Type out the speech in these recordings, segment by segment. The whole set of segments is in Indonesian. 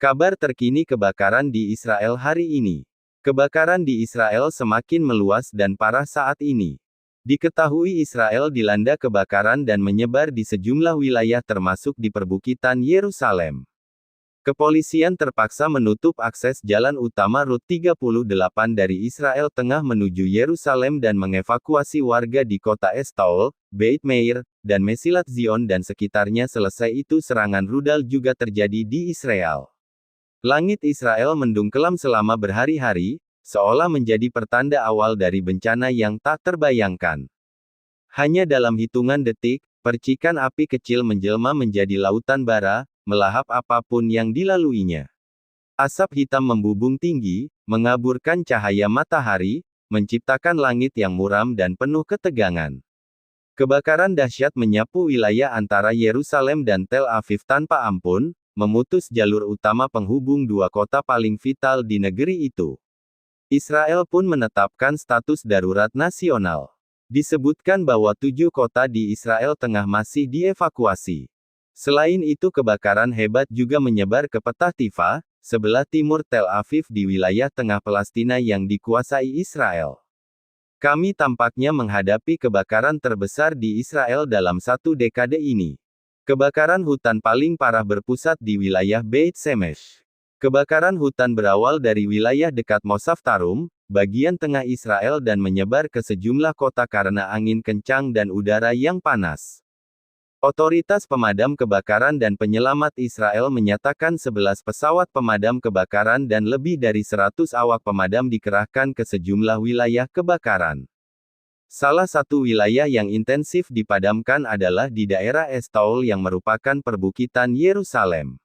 Kabar terkini kebakaran di Israel hari ini. Kebakaran di Israel semakin meluas dan parah saat ini. Diketahui Israel dilanda kebakaran dan menyebar di sejumlah wilayah termasuk di perbukitan Yerusalem. Kepolisian terpaksa menutup akses jalan utama Rute 38 dari Israel Tengah menuju Yerusalem dan mengevakuasi warga di kota Estaol, Beit Meir, dan Mesilat Zion dan sekitarnya. Selesai itu serangan rudal juga terjadi di Israel. Langit Israel mendung kelam selama berhari-hari, seolah menjadi pertanda awal dari bencana yang tak terbayangkan. Hanya dalam hitungan detik, percikan api kecil menjelma menjadi lautan bara, melahap apapun yang dilaluinya. Asap hitam membubung tinggi, mengaburkan cahaya matahari, menciptakan langit yang muram dan penuh ketegangan. Kebakaran dahsyat menyapu wilayah antara Yerusalem dan Tel Aviv tanpa ampun, memutus jalur utama penghubung dua kota paling vital di negeri itu. Israel pun menetapkan status darurat nasional. Disebutkan bahwa 7 kota di Israel Tengah masih dievakuasi. Selain itu kebakaran hebat juga menyebar ke Petah Tikva, sebelah timur Tel Aviv di wilayah tengah Palestina yang dikuasai Israel. Kami tampaknya menghadapi kebakaran terbesar di Israel dalam 1 dekade ini. Kebakaran hutan paling parah berpusat di wilayah Beit Shemesh. Kebakaran hutan berawal dari wilayah dekat Mosaf Tarum, bagian tengah Israel dan menyebar ke sejumlah kota karena angin kencang dan udara yang panas. Otoritas pemadam kebakaran dan penyelamat Israel menyatakan 11 pesawat pemadam kebakaran dan lebih dari 100 awak pemadam dikerahkan ke sejumlah wilayah kebakaran. Salah satu wilayah yang intensif dipadamkan adalah di daerah Estaol yang merupakan perbukitan Yerusalem.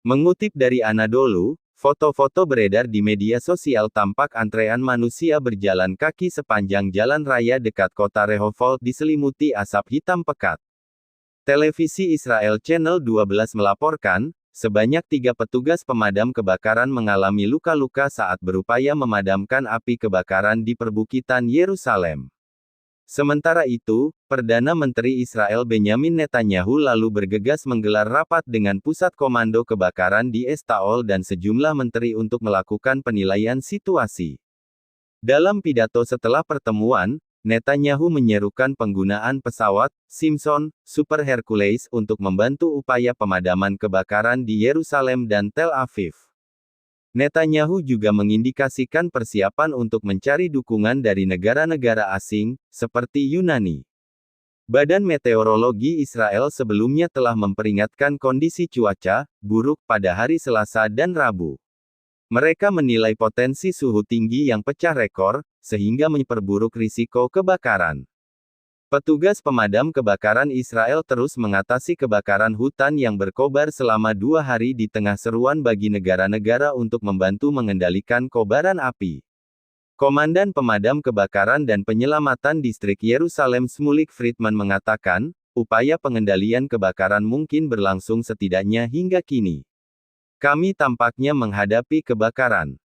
Mengutip dari Anadolu, foto-foto beredar di media sosial tampak antrean manusia berjalan kaki sepanjang jalan raya dekat kota Rehovot diselimuti asap hitam pekat. Televisi Israel Channel 12 melaporkan, sebanyak 3 petugas pemadam kebakaran mengalami luka-luka saat berupaya memadamkan api kebakaran di perbukitan Yerusalem. Sementara itu, Perdana Menteri Israel Benyamin Netanyahu lalu bergegas menggelar rapat dengan Pusat Komando Kebakaran di Estaol dan sejumlah menteri untuk melakukan penilaian situasi. Dalam pidato setelah pertemuan, Netanyahu menyerukan penggunaan pesawat Simpson Super Hercules untuk membantu upaya pemadaman kebakaran di Yerusalem dan Tel Aviv. Netanyahu juga mengindikasikan persiapan untuk mencari dukungan dari negara-negara asing, seperti Yunani. Badan Meteorologi Israel sebelumnya telah memperingatkan kondisi cuaca buruk pada hari Selasa dan Rabu. Mereka menilai potensi suhu tinggi yang pecah rekor, sehingga memperburuk risiko kebakaran. Petugas pemadam kebakaran Israel terus mengatasi kebakaran hutan yang berkobar selama 2 hari di tengah seruan bagi negara-negara untuk membantu mengendalikan kobaran api. Komandan Pemadam Kebakaran dan Penyelamatan Distrik Yerusalem Shmulik Friedman mengatakan, upaya pengendalian kebakaran mungkin berlangsung setidaknya hingga kini. Kami tampaknya menghadapi kebakaran.